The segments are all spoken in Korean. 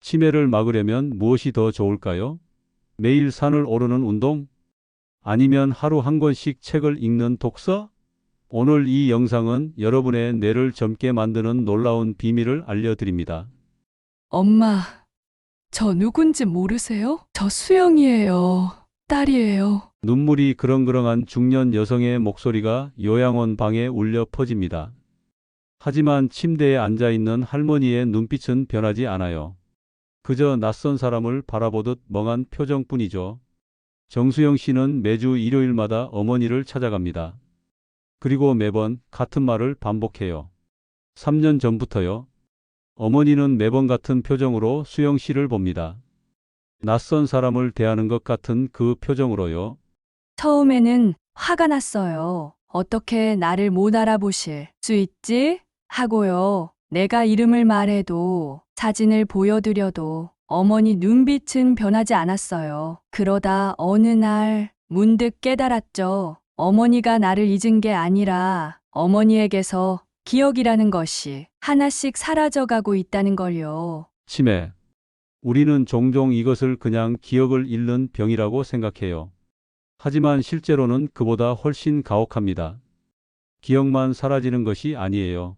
치매를 막으려면 무엇이 더 좋을까요? 매일 산을 오르는 운동? 아니면 하루 한 권씩 책을 읽는 독서? 오늘 이 영상은 여러분의 뇌를 젊게 만드는 놀라운 비밀을 알려드립니다. 엄마, 저 누군지 모르세요? 저 수영이에요. 딸이에요. 눈물이 그렁그렁한 중년 여성의 목소리가 요양원 방에 울려 퍼집니다. 하지만 침대에 앉아있는 할머니의 눈빛은 변하지 않아요. 그저 낯선 사람을 바라보듯 멍한 표정뿐이죠. 정수영 씨는 매주 일요일마다 어머니를 찾아갑니다. 그리고 매번 같은 말을 반복해요. 3년 전부터요. 어머니는 매번 같은 표정으로 수영 씨를 봅니다. 낯선 사람을 대하는 것 같은 그 표정으로요. 처음에는 화가 났어요. 어떻게 나를 못 알아보실 수 있지? 하고요. 내가 이름을 말해도 사진을 보여드려도 어머니 눈빛은 변하지 않았어요. 그러다 어느 날 문득 깨달았죠. 어머니가 나를 잊은 게 아니라 어머니에게서 기억이라는 것이 하나씩 사라져가고 있다는 걸요. 치매. 우리는 종종 이것을 그냥 기억을 잃는 병이라고 생각해요. 하지만 실제로는 그보다 훨씬 가혹합니다. 기억만 사라지는 것이 아니에요.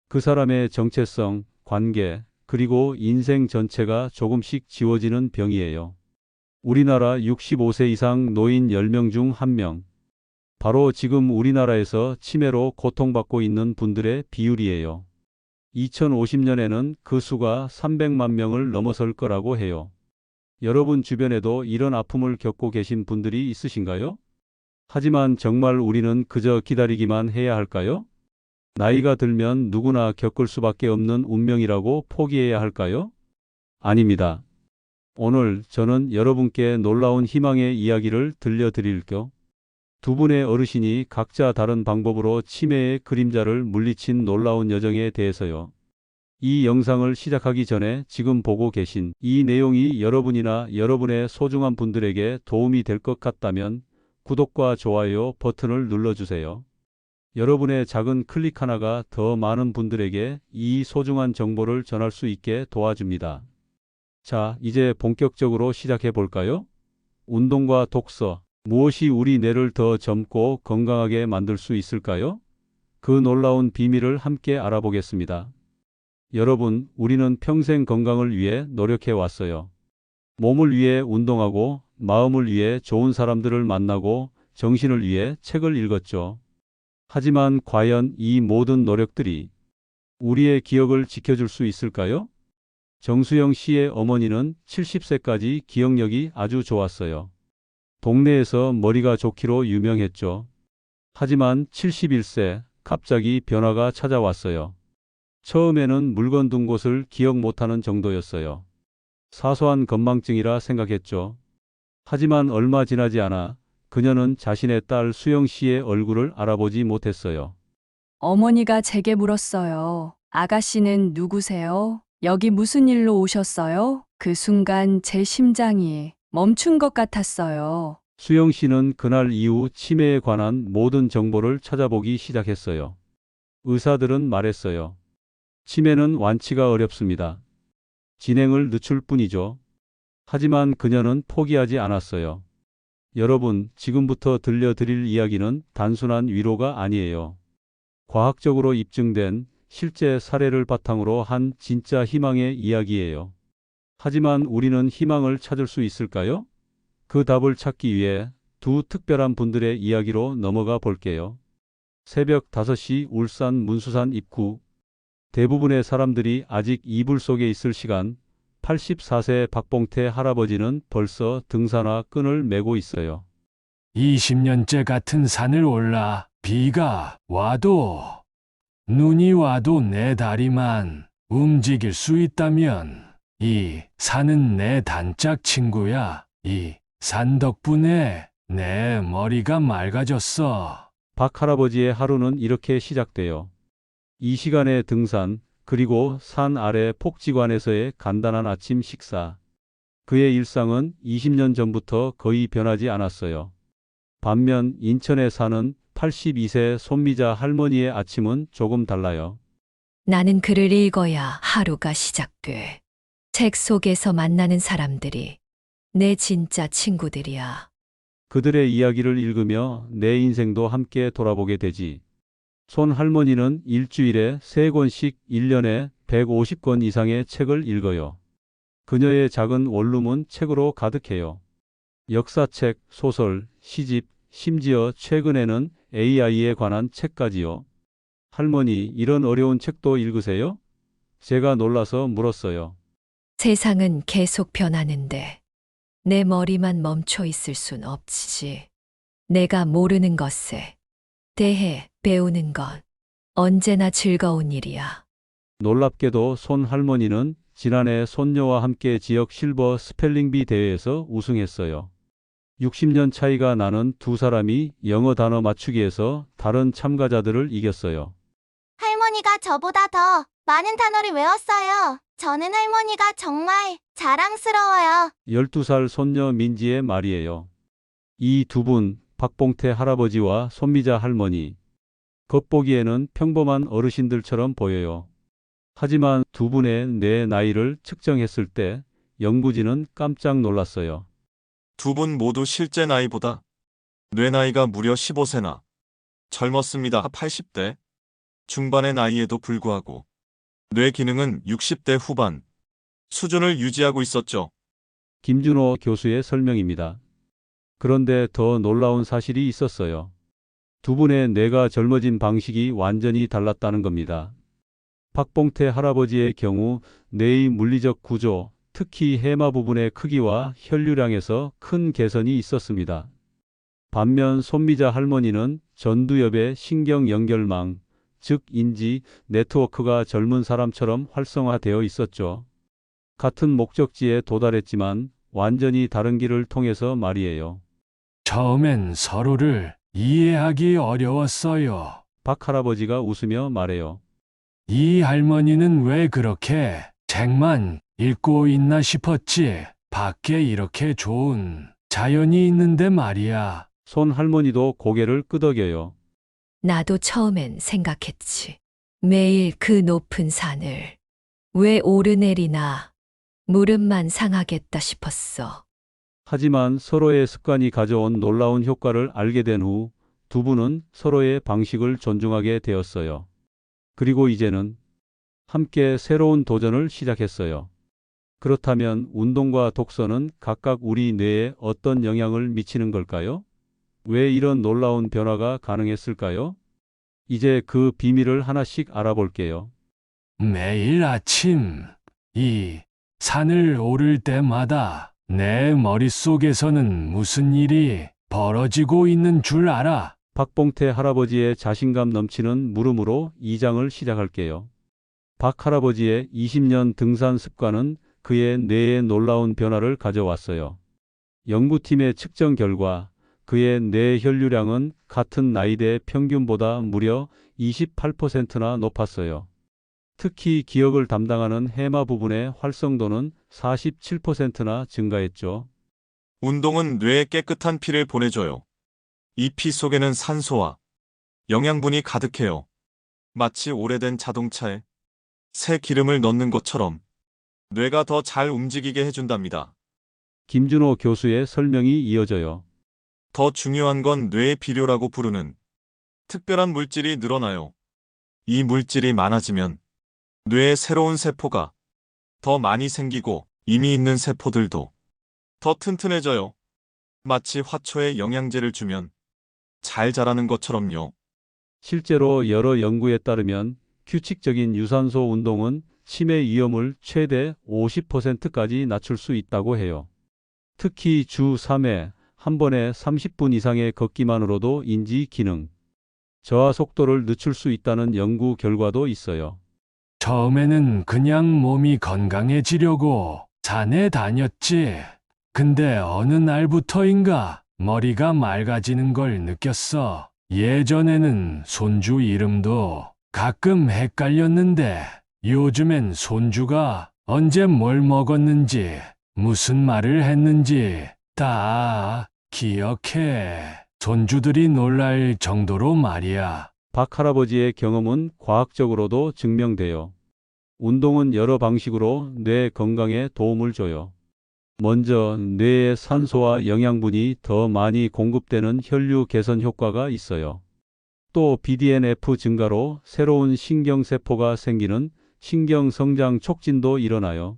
그 사람의 정체성, 관계, 그리고 인생 전체가 조금씩 지워지는 병이에요. 우리나라 65세 이상 노인 10명 중 1명. 바로 지금 우리나라에서 치매로 고통받고 있는 분들의 비율이에요. 2050년에는 그 수가 300만 명을 넘어설 거라고 해요. 여러분 주변에도 이런 아픔을 겪고 계신 분들이 있으신가요? 하지만 정말 우리는 그저 기다리기만 해야 할까요? 나이가 들면 누구나 겪을 수밖에 없는 운명이라고 포기해야 할까요? 아닙니다. 오늘 저는 여러분께 놀라운 희망의 이야기를 들려드릴게요. 두 분의 어르신이 각자 다른 방법으로 치매의 그림자를 물리친 놀라운 여정에 대해서요. 이 영상을 시작하기 전에 지금 보고 계신 이 내용이 여러분이나 여러분의 소중한 분들에게 도움이 될 것 같다면 구독과 좋아요 버튼을 눌러주세요. 여러분의 작은 클릭 하나가 더 많은 분들에게 이 소중한 정보를 전할 수 있게 도와줍니다. 자, 이제 본격적으로 시작해 볼까요? 운동과 독서. 무엇이 우리 뇌를 더 젊고 건강하게 만들 수 있을까요? 그 놀라운 비밀을 함께 알아보겠습니다. 여러분, 우리는 평생 건강을 위해 노력해 왔어요. 몸을 위해 운동하고, 마음을 위해 좋은 사람들을 만나고, 정신을 위해 책을 읽었죠. 하지만 과연 이 모든 노력들이 우리의 기억을 지켜줄 수 있을까요? 정수영 씨의 어머니는 70세까지 기억력이 아주 좋았어요. 동네에서 머리가 좋기로 유명했죠. 하지만 71세, 갑자기 변화가 찾아왔어요. 처음에는 물건 둔 곳을 기억 못하는 정도였어요. 사소한 건망증이라 생각했죠. 하지만 얼마 지나지 않아 그녀는 자신의 딸 수영 씨의 얼굴을 알아보지 못했어요. 어머니가 제게 물었어요. 아가씨는 누구세요? 여기 무슨 일로 오셨어요? 그 순간 제 심장이 멈춘 것 같았어요. 수영 씨는 그날 이후 치매에 관한 모든 정보를 찾아보기 시작했어요. 의사들은 말했어요. 치매는 완치가 어렵습니다. 진행을 늦출 뿐이죠. 하지만 그녀는 포기하지 않았어요. 여러분, 지금부터 들려드릴 이야기는 단순한 위로가 아니에요. 과학적으로 입증된 실제 사례를 바탕으로 한 진짜 희망의 이야기예요. 하지만 우리는 희망을 찾을 수 있을까요? 그 답을 찾기 위해 두 특별한 분들의 이야기로 넘어가 볼게요. 새벽 5시 울산 문수산 입구. 대부분의 사람들이 아직 이불 속에 있을 시간, 84세 박봉태 할아버지는 벌써 등산화 끈을 메고 있어요. 20년째 같은 산을 올라 비가 와도 눈이 와도 내 다리만 움직일 수 있다면 이 산은 내 단짝 친구야. 이 산 덕분에 내 머리가 맑아졌어. 박 할아버지의 하루는 이렇게 시작돼요. 이 시간에 등산, 그리고 산 아래 폭지관에서의 간단한 아침 식사. 그의 일상은 20년 전부터 거의 변하지 않았어요. 반면 인천에 사는 82세 손미자 할머니의 아침은 조금 달라요. 나는 글을 읽어야 하루가 시작돼. 책 속에서 만나는 사람들이 내 진짜 친구들이야. 그들의 이야기를 읽으며 내 인생도 함께 돌아보게 되지. 손 할머니는 일주일에 3권씩 1년에 150권 이상의 책을 읽어요. 그녀의 작은 원룸은 책으로 가득해요. 역사책, 소설, 시집, 심지어 최근에는 AI에 관한 책까지요. 할머니, 이런 어려운 책도 읽으세요? 제가 놀라서 물었어요. 세상은 계속 변하는데 내 머리만 멈춰 있을 순 없지. 내가 모르는 것에 대해 배우는 건 언제나 즐거운 일이야. 놀랍게도 손 할머니는 지난해 손녀와 함께 지역 실버 스펠링비 대회에서 우승했어요. 60년 차이가 나는 두 사람이 영어 단어 맞추기에서 다른 참가자들을 이겼어요. 할머니가 저보다 더 많은 단어를 외웠어요. 저는 할머니가 정말 자랑스러워요. 12살 손녀 민지의 말이에요. 이 두 분, 박봉태 할아버지와 손미자 할머니. 겉보기에는 평범한 어르신들처럼 보여요. 하지만 두 분의 뇌 나이를 측정했을 때 영구지는 깜짝 놀랐어요. 두 분 모두 실제 나이보다 뇌 나이가 무려 15세나 젊었습니다. 80대 중반의 나이에도 불구하고 뇌 기능은 60대 후반 수준을 유지하고 있었죠. 김준호 교수의 설명입니다. 그런데 더 놀라운 사실이 있었어요. 두 분의 뇌가 젊어진 방식이 완전히 달랐다는 겁니다. 박봉태 할아버지의 경우 뇌의 물리적 구조, 특히 해마 부분의 크기와 혈류량에서 큰 개선이 있었습니다. 반면 손미자 할머니는 전두엽의 신경 연결망, 즉 인지 네트워크가 젊은 사람처럼 활성화되어 있었죠. 같은 목적지에 도달했지만 완전히 다른 길을 통해서 말이에요. 처음엔 서로를 이해하기 어려웠어요. 박 할아버지가 웃으며 말해요. 이 할머니는 왜 그렇게 책만 읽고 있나 싶었지. 밖에 이렇게 좋은 자연이 있는데 말이야. 손 할머니도 고개를 끄덕여요. 나도 처음엔 생각했지. 매일 그 높은 산을 왜 오르내리나 무릎만 상하겠다 싶었어. 하지만 서로의 습관이 가져온 놀라운 효과를 알게 된 후 두 분은 서로의 방식을 존중하게 되었어요. 그리고 이제는 함께 새로운 도전을 시작했어요. 그렇다면 운동과 독서는 각각 우리 뇌에 어떤 영향을 미치는 걸까요? 왜 이런 놀라운 변화가 가능했을까요? 이제 그 비밀을 하나씩 알아볼게요. 매일 아침 이 산을 오를 때마다 내 머릿속에서는 무슨 일이 벌어지고 있는 줄 알아. 박봉태 할아버지의 자신감 넘치는 물음으로 2장을 시작할게요. 박 할아버지의 20년 등산 습관은 그의 뇌에 놀라운 변화를 가져왔어요. 연구팀의 측정 결과 그의 뇌 혈류량은 같은 나이대 평균보다 무려 28%나 높았어요. 특히 기억을 담당하는 해마 부분의 활성도는 47%나 증가했죠. 운동은 뇌에 깨끗한 피를 보내줘요. 이 피 속에는 산소와 영양분이 가득해요. 마치 오래된 자동차에 새 기름을 넣는 것처럼 뇌가 더 잘 움직이게 해준답니다. 김준호 교수의 설명이 이어져요. 더 중요한 건 뇌의 비료라고 부르는 특별한 물질이 늘어나요. 이 물질이 많아지면 뇌에 새로운 세포가 더 많이 생기고 이미 있는 세포들도 더 튼튼해져요. 마치 화초에 영양제를 주면 잘 자라는 것처럼요. 실제로 여러 연구에 따르면 규칙적인 유산소 운동은 치매 위험을 최대 50%까지 낮출 수 있다고 해요. 특히 주 3회 한 번에 30분 이상의 걷기만으로도 인지 기능, 저하 속도를 늦출 수 있다는 연구 결과도 있어요. 처음에는 그냥 몸이 건강해지려고 산에 다녔지. 근데 어느 날부터인가 머리가 맑아지는 걸 느꼈어. 예전에는 손주 이름도 가끔 헷갈렸는데 요즘엔 손주가 언제 뭘 먹었는지 무슨 말을 했는지 다 기억해. 손주들이 놀랄 정도로 말이야. 박 할아버지의 경험은 과학적으로도 증명돼요. 운동은 여러 방식으로 뇌 건강에 도움을 줘요. 먼저 뇌에 산소와 영양분이 더 많이 공급되는 혈류 개선 효과가 있어요. 또 BDNF 증가로 새로운 신경세포가 생기는 신경성장 촉진도 일어나요.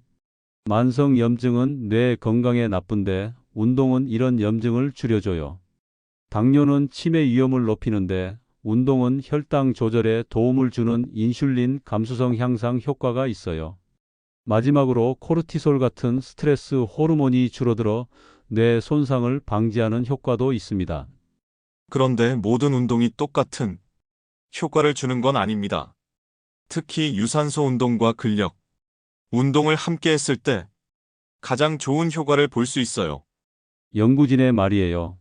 만성염증은 뇌 건강에 나쁜데 운동은 이런 염증을 줄여줘요. 당뇨는 치매 위험을 높이는데 운동은 혈당 조절에 도움을 주는 인슐린 감수성 향상 효과가 있어요. 마지막으로 코르티솔 같은 스트레스 호르몬이 줄어들어 뇌 손상을 방지하는 효과도 있습니다. 그런데 모든 운동이 똑같은 효과를 주는 건 아닙니다. 특히 유산소 운동과 근력 운동을 함께 했을 때 가장 좋은 효과를 볼 수 있어요. 연구진의 말이에요.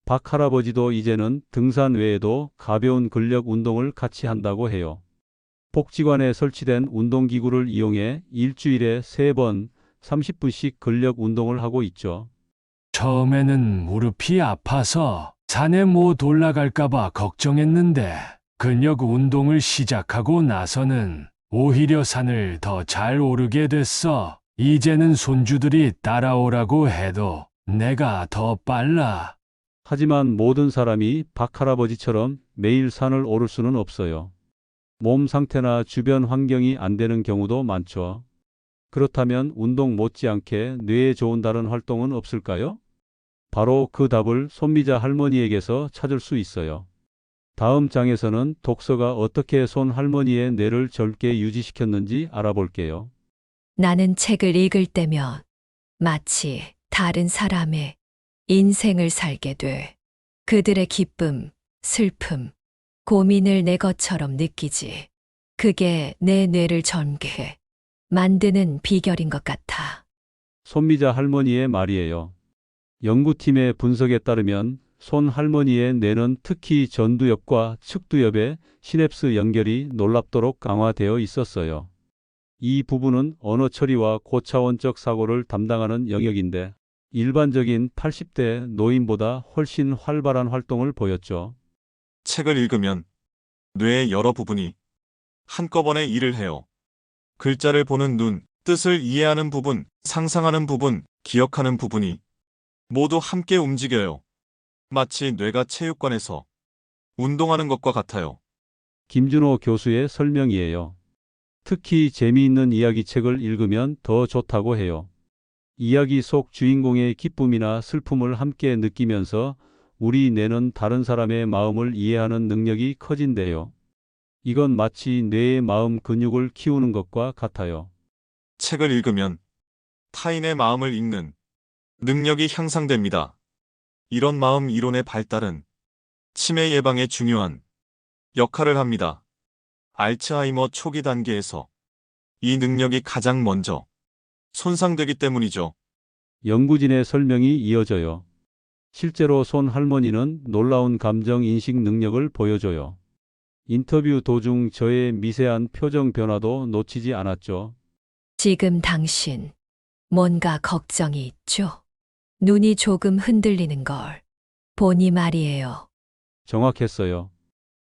박 할아버지도 이제는 등산 외에도 가벼운 근력 운동을 같이 한다고 해요. 복지관에 설치된 운동기구를 이용해 일주일에 3번 30분씩 근력 운동을 하고 있죠. 처음에는 무릎이 아파서 산에 못 올라갈까봐 걱정했는데 근력 운동을 시작하고 나서는 오히려 산을 더 잘 오르게 됐어. 이제는 손주들이 따라오라고 해도 내가 더 빨라. 하지만 모든 사람이 박 할아버지처럼 매일 산을 오를 수는 없어요. 몸 상태나 주변 환경이 안 되는 경우도 많죠. 그렇다면 운동 못지않게 뇌에 좋은 다른 활동은 없을까요? 바로 그 답을 손미자 할머니에게서 찾을 수 있어요. 다음 장에서는 독서가 어떻게 손 할머니의 뇌를 젊게 유지시켰는지 알아볼게요. 나는 책을 읽을 때면 마치 다른 사람의 인생을 살게 돼. 그들의 기쁨, 슬픔, 고민을 내 것처럼 느끼지. 그게 내 뇌를 젊게 만드는 비결인 것 같아. 손미자 할머니의 말이에요. 연구팀의 분석에 따르면 손 할머니의 뇌는 특히 전두엽과 측두엽의 시냅스 연결이 놀랍도록 강화되어 있었어요. 이 부분은 언어 처리와 고차원적 사고를 담당하는 영역인데 일반적인 80대 노인보다 훨씬 활발한 활동을 보였죠. 책을 읽으면 뇌의 여러 부분이 한꺼번에 일을 해요. 글자를 보는 눈, 뜻을 이해하는 부분, 상상하는 부분, 기억하는 부분이 모두 함께 움직여요. 마치 뇌가 체육관에서 운동하는 것과 같아요. 김준호 교수의 설명이에요. 특히 재미있는 이야기책을 읽으면 더 좋다고 해요. 이야기 속 주인공의 기쁨이나 슬픔을 함께 느끼면서 우리 뇌는 다른 사람의 마음을 이해하는 능력이 커진대요. 이건 마치 뇌의 마음 근육을 키우는 것과 같아요. 책을 읽으면 타인의 마음을 읽는 능력이 향상됩니다. 이런 마음 이론의 발달은 치매 예방에 중요한 역할을 합니다. 알츠하이머 초기 단계에서 이 능력이 가장 먼저 손상되기 때문이죠. 연구진의 설명이 이어져요. 실제로 손 할머니는 놀라운 감정 인식 능력을 보여줘요. 인터뷰 도중 저의 미세한 표정 변화도 놓치지 않았죠. 지금 당신 뭔가 걱정이 있죠? 눈이 조금 흔들리는 걸 보니 말이에요. 정확했어요.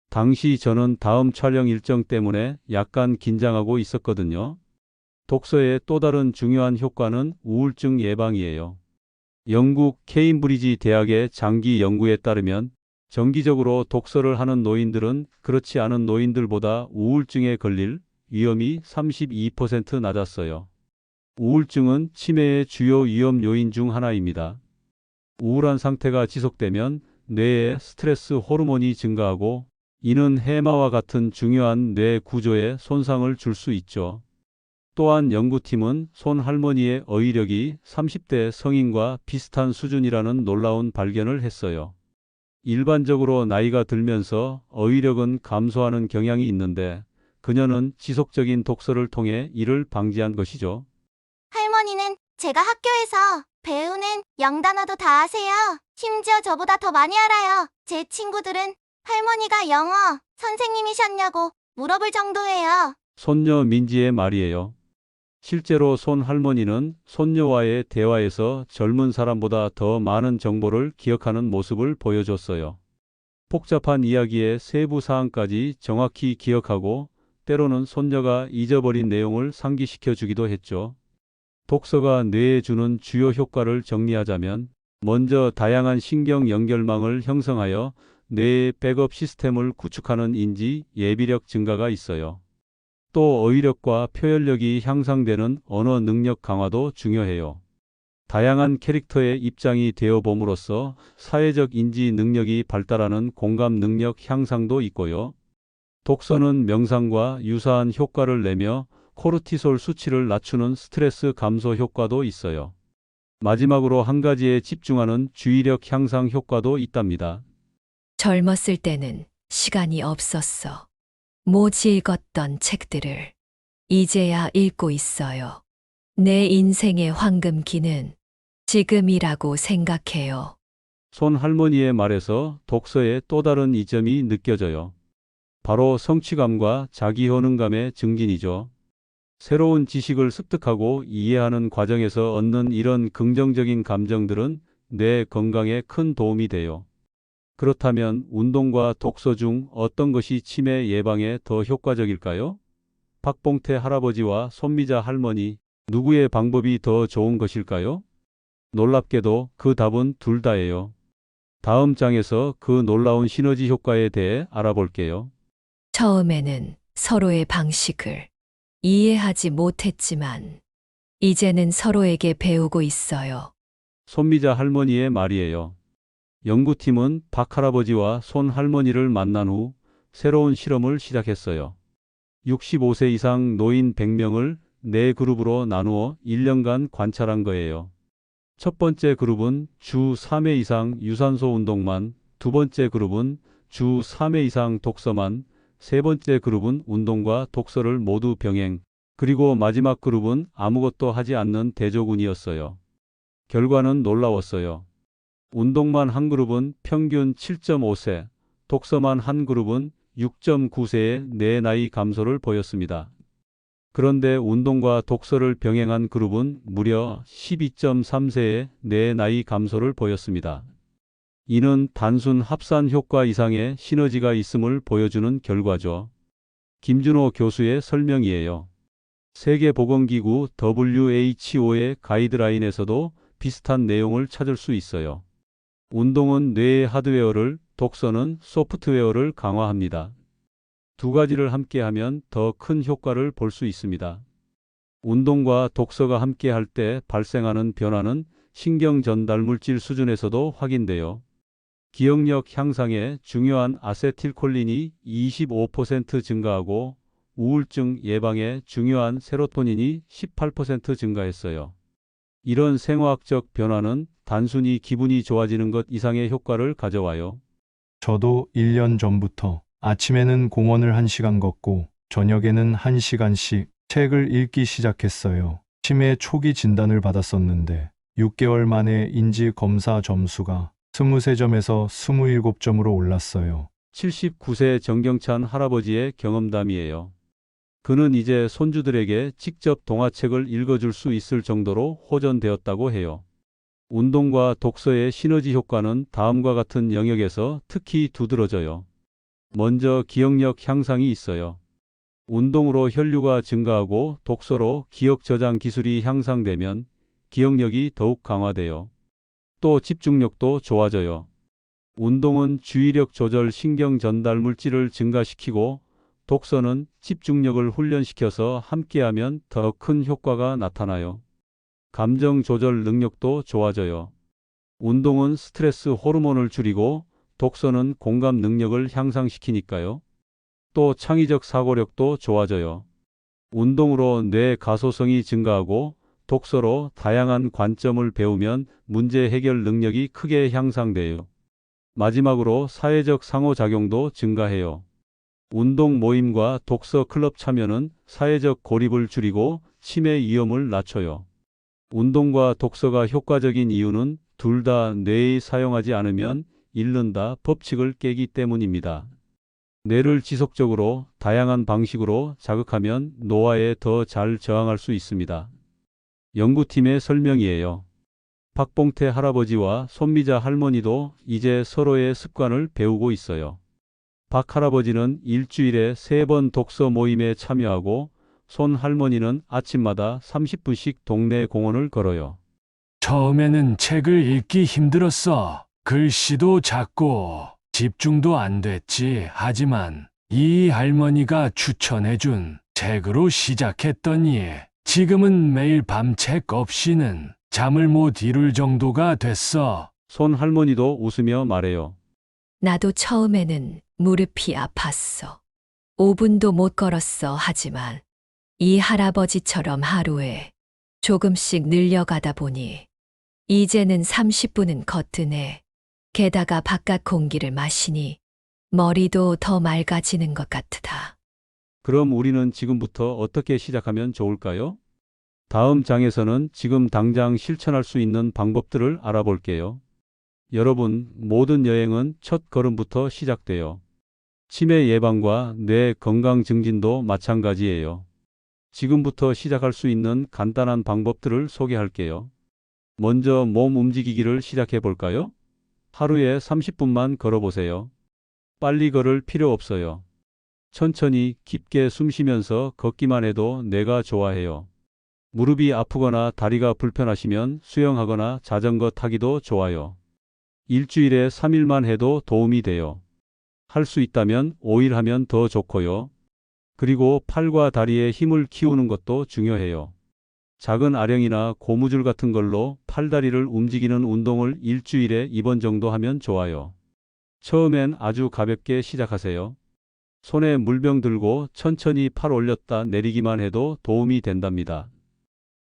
당시 저는 다음 촬영 일정 때문에 약간 긴장하고 있었거든요. 독서의 또 다른 중요한 효과는 우울증 예방이에요. 영국 케임브리지 대학의 장기 연구에 따르면 정기적으로 독서를 하는 노인들은 그렇지 않은 노인들보다 우울증에 걸릴 위험이 32% 낮았어요. 우울증은 치매의 주요 위험 요인 중 하나입니다. 우울한 상태가 지속되면 뇌에 스트레스 호르몬이 증가하고 이는 해마와 같은 중요한 뇌 구조에 손상을 줄 수 있죠. 또한 연구팀은 손 할머니의 어휘력이 30대 성인과 비슷한 수준이라는 놀라운 발견을 했어요. 일반적으로 나이가 들면서 어휘력은 감소하는 경향이 있는데 그녀는 지속적인 독서를 통해 이를 방지한 것이죠. 할머니는 제가 학교에서 배우는 영단어도 다 아세요. 심지어 저보다 더 많이 알아요. 제 친구들은 할머니가 영어 선생님이셨냐고 물어볼 정도예요. 손녀 민지의 말이에요. 실제로 손 할머니는 손녀와의 대화에서 젊은 사람보다 더 많은 정보를 기억하는 모습을 보여줬어요. 복잡한 이야기의 세부 사항까지 정확히 기억하고 때로는 손녀가 잊어버린 내용을 상기시켜 주기도 했죠. 독서가 뇌에 주는 주요 효과를 정리하자면, 먼저 다양한 신경 연결망을 형성하여 뇌의 백업 시스템을 구축하는 인지 예비력 증가가 있어요. 또 어휘력과 표현력이 향상되는 언어 능력 강화도 중요해요. 다양한 캐릭터의 입장이 되어 봄으로써 사회적 인지 능력이 발달하는 공감 능력 향상도 있고요. 독서는 명상과 유사한 효과를 내며 코르티솔 수치를 낮추는 스트레스 감소 효과도 있어요. 마지막으로 한 가지에 집중하는 주의력 향상 효과도 있답니다. 젊었을 때는 시간이 없었어. 못 읽었던 책들을 이제야 읽고 있어요. 내 인생의 황금기는 지금이라고 생각해요. 손할머니의 말에서 독서의 또 다른 이점이 느껴져요. 바로 성취감과 자기효능감의 증진이죠. 새로운 지식을 습득하고 이해하는 과정에서 얻는 이런 긍정적인 감정들은 뇌 건강에 큰 도움이 돼요. 그렇다면 운동과 독서 중 어떤 것이 치매 예방에 더 효과적일까요? 박봉태 할아버지와 손미자 할머니, 누구의 방법이 더 좋은 것일까요? 놀랍게도 그 답은 둘 다예요. 다음 장에서 그 놀라운 시너지 효과에 대해 알아볼게요. 처음에는 서로의 방식을 이해하지 못했지만 이제는 서로에게 배우고 있어요. 손미자 할머니의 말이에요. 연구팀은 박 할아버지와 손 할머니를 만난 후 새로운 실험을 시작했어요. 65세 이상 노인 100명을 4그룹으로 나누어 1년간 관찰한 거예요. 첫 번째 그룹은 주 3회 이상 유산소 운동만, 두 번째 그룹은 주 3회 이상 독서만, 세 번째 그룹은 운동과 독서를 모두 병행, 그리고 마지막 그룹은 아무것도 하지 않는 대조군이었어요. 결과는 놀라웠어요. 운동만 한 그룹은 평균 7.5세, 독서만 한 그룹은 6.9세의 뇌 나이 감소를 보였습니다. 그런데 운동과 독서를 병행한 그룹은 무려 12.3세의 뇌 나이 감소를 보였습니다. 이는 단순 합산 효과 이상의 시너지가 있음을 보여주는 결과죠. 김준호 교수의 설명이에요. 세계보건기구 WHO의 가이드라인에서도 비슷한 내용을 찾을 수 있어요. 운동은 뇌의 하드웨어를, 독서는 소프트웨어를 강화합니다. 두 가지를 함께하면 더 큰 효과를 볼 수 있습니다. 운동과 독서가 함께할 때 발생하는 변화는 신경 전달 물질 수준에서도 확인돼요. 기억력 향상에 중요한 아세틸콜린이 25% 증가하고 우울증 예방에 중요한 세로토닌이 18% 증가했어요. 이런 생화학적 변화는 단순히 기분이 좋아지는 것 이상의 효과를 가져와요. 저도 1년 전부터 아침에는 공원을 1시간 걷고 저녁에는 1시간씩 책을 읽기 시작했어요. 치매 초기 진단을 받았었는데 6개월 만에 인지 검사 점수가 23점에서 27점으로 올랐어요. 79세 정경찬 할아버지의 경험담이에요. 그는 이제 손주들에게 직접 동화책을 읽어줄 수 있을 정도로 호전되었다고 해요. 운동과 독서의 시너지 효과는 다음과 같은 영역에서 특히 두드러져요. 먼저 기억력 향상이 있어요. 운동으로 혈류가 증가하고 독서로 기억 저장 기술이 향상되면 기억력이 더욱 강화돼요. 또 집중력도 좋아져요. 운동은 주의력 조절 신경 전달 물질을 증가시키고 독서는 집중력을 훈련시켜서 함께하면 더 큰 효과가 나타나요. 감정 조절 능력도 좋아져요. 운동은 스트레스 호르몬을 줄이고 독서는 공감 능력을 향상시키니까요. 또 창의적 사고력도 좋아져요. 운동으로 뇌 가소성이 증가하고 독서로 다양한 관점을 배우면 문제 해결 능력이 크게 향상돼요. 마지막으로 사회적 상호작용도 증가해요. 운동 모임과 독서 클럽 참여는 사회적 고립을 줄이고 치매 위험을 낮춰요. 운동과 독서가 효과적인 이유는 둘 다 뇌에 사용하지 않으면 잃는다 법칙을 깨기 때문입니다. 뇌를 지속적으로 다양한 방식으로 자극하면 노화에 더 잘 저항할 수 있습니다. 연구팀의 설명이에요. 박봉태 할아버지와 손미자 할머니도 이제 서로의 습관을 배우고 있어요. 박 할아버지는 일주일에 3번 독서 모임에 참여하고 손 할머니는 아침마다 30분씩 동네 공원을 걸어요. 처음에는 책을 읽기 힘들었어. 글씨도 작고 집중도 안 됐지. 하지만 이 할머니가 추천해준 책으로 시작했더니 지금은 매일 밤 책 없이는 잠을 못 이룰 정도가 됐어. 손 할머니도 웃으며 말해요. 나도 처음에는 무릎이 아팠어. 5분도 못 걸었어. 하지만 이 할아버지처럼 하루에 조금씩 늘려가다 보니 이제는 30분은 걷드네. 게다가 바깥 공기를 마시니 머리도 더 맑아지는 것 같다. 그럼 우리는 지금부터 어떻게 시작하면 좋을까요? 다음 장에서는 지금 당장 실천할 수 있는 방법들을 알아볼게요. 여러분, 모든 여행은 첫 걸음부터 시작돼요. 치매 예방과 뇌 건강 증진도 마찬가지예요. 지금부터 시작할 수 있는 간단한 방법들을 소개할게요. 먼저 몸 움직이기를 시작해 볼까요? 하루에 30분만 걸어보세요. 빨리 걸을 필요 없어요. 천천히 깊게 숨 쉬면서 걷기만 해도 뇌가 좋아해요. 무릎이 아프거나 다리가 불편하시면 수영하거나 자전거 타기도 좋아요. 일주일에 3일만 해도 도움이 돼요. 할 수 있다면 5일 하면 더 좋고요. 그리고 팔과 다리에 힘을 키우는 것도 중요해요. 작은 아령이나 고무줄 같은 걸로 팔다리를 움직이는 운동을 일주일에 2번 정도 하면 좋아요. 처음엔 아주 가볍게 시작하세요. 손에 물병 들고 천천히 팔 올렸다 내리기만 해도 도움이 된답니다.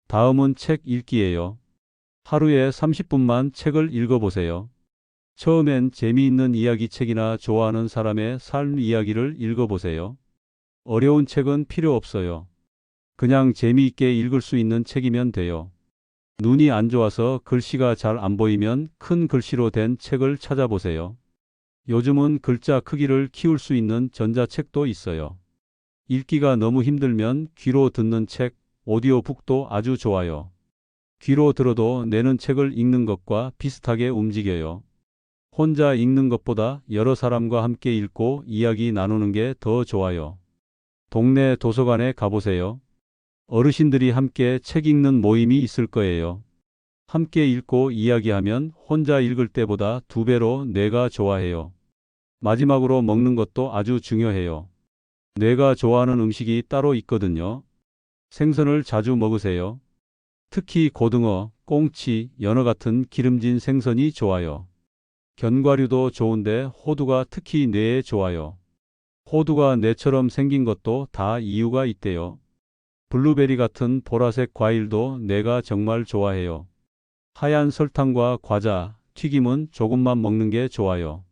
다음은 책 읽기예요. 하루에 30분만 책을 읽어보세요. 처음엔 재미있는 이야기책이나 좋아하는 사람의 삶 이야기를 읽어보세요. 어려운 책은 필요 없어요. 그냥 재미있게 읽을 수 있는 책이면 돼요. 눈이 안 좋아서 글씨가 잘 안 보이면 큰 글씨로 된 책을 찾아보세요. 요즘은 글자 크기를 키울 수 있는 전자책도 있어요. 읽기가 너무 힘들면 귀로 듣는 책, 오디오북도 아주 좋아요. 귀로 들어도 내는 책을 읽는 것과 비슷하게 움직여요. 혼자 읽는 것보다 여러 사람과 함께 읽고 이야기 나누는 게 더 좋아요. 동네 도서관에 가보세요. 어르신들이 함께 책 읽는 모임이 있을 거예요. 함께 읽고 이야기하면 혼자 읽을 때보다 2배로 뇌가 좋아해요. 마지막으로 먹는 것도 아주 중요해요. 뇌가 좋아하는 음식이 따로 있거든요. 생선을 자주 먹으세요. 특히 고등어, 꽁치, 연어 같은 기름진 생선이 좋아요. 견과류도 좋은데 호두가 특히 뇌에 좋아요. 호두가 뇌처럼 생긴 것도 다 이유가 있대요. 블루베리 같은 보라색 과일도 뇌가 정말 좋아해요. 하얀 설탕과 과자, 튀김은 조금만 먹는 게 좋아요.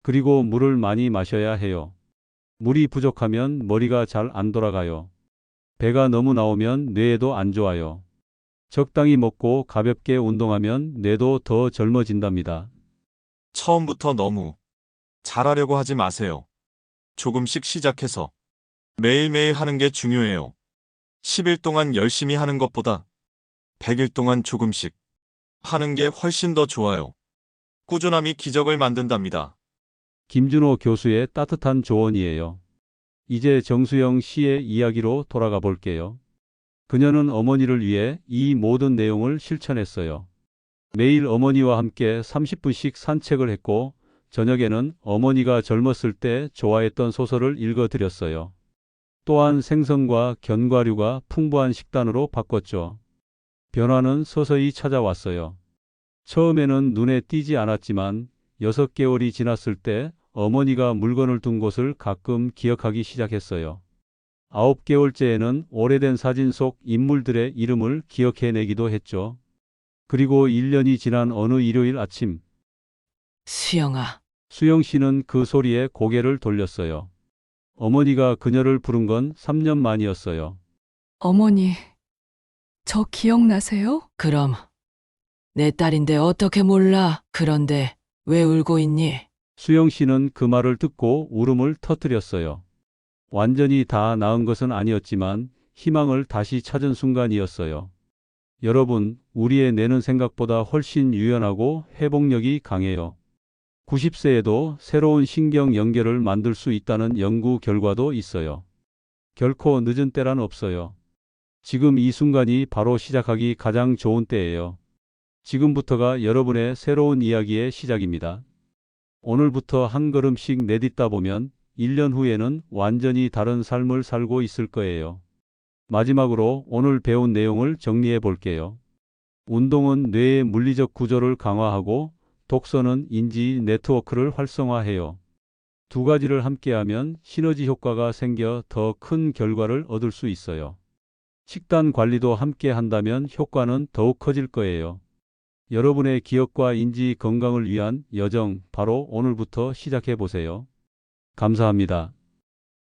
그리고 물을 많이 마셔야 해요. 물이 부족하면 머리가 잘 안 돌아가요. 배가 너무 나오면 뇌에도 안 좋아요. 적당히 먹고 가볍게 운동하면 뇌도 더 젊어진답니다. 처음부터 너무 잘하려고 하지 마세요. 조금씩 시작해서 매일매일 하는 게 중요해요. 10일 동안 열심히 하는 것보다 100일 동안 조금씩 하는 게 훨씬 더 좋아요. 꾸준함이 기적을 만든답니다. 김준호 교수의 따뜻한 조언이에요. 이제 정수영 씨의 이야기로 돌아가 볼게요. 그녀는 어머니를 위해 이 모든 내용을 실천했어요. 매일 어머니와 함께 30분씩 산책을 했고 저녁에는 어머니가 젊었을 때 좋아했던 소설을 읽어드렸어요. 또한 생선과 견과류가 풍부한 식단으로 바꿨죠. 변화는 서서히 찾아왔어요. 처음에는 눈에 띄지 않았지만 6개월이 지났을 때 어머니가 물건을 둔 곳을 가끔 기억하기 시작했어요. 9개월째에는 오래된 사진 속 인물들의 이름을 기억해내기도 했죠. 그리고 1년이 지난 어느 일요일 아침, 수영아, 수영 씨는 그 소리에 고개를 돌렸어요. 어머니가 그녀를 부른 건 3년 만이었어요. 어머니, 저 기억나세요? 그럼 내 딸인데 어떻게 몰라? 그런데 왜 울고 있니? 수영 씨는 그 말을 듣고 울음을 터뜨렸어요. 완전히 다 나은 것은 아니었지만 희망을 다시 찾은 순간이었어요. 여러분, 우리의 뇌는 생각보다 훨씬 유연하고 회복력이 강해요. 90세에도 새로운 신경 연결을 만들 수 있다는 연구 결과도 있어요. 결코 늦은 때란 없어요. 지금 이 순간이 바로 시작하기 가장 좋은 때예요. 지금부터가 여러분의 새로운 이야기의 시작입니다. 오늘부터 한 걸음씩 내딛다 보면 1년 후에는 완전히 다른 삶을 살고 있을 거예요. 마지막으로 오늘 배운 내용을 정리해 볼게요. 운동은 뇌의 물리적 구조를 강화하고 독서는 인지 네트워크를 활성화해요. 두 가지를 함께하면 시너지 효과가 생겨 더 큰 결과를 얻을 수 있어요. 식단 관리도 함께 한다면 효과는 더욱 커질 거예요. 여러분의 기억과 인지 건강을 위한 여정 바로 오늘부터 시작해 보세요. 감사합니다.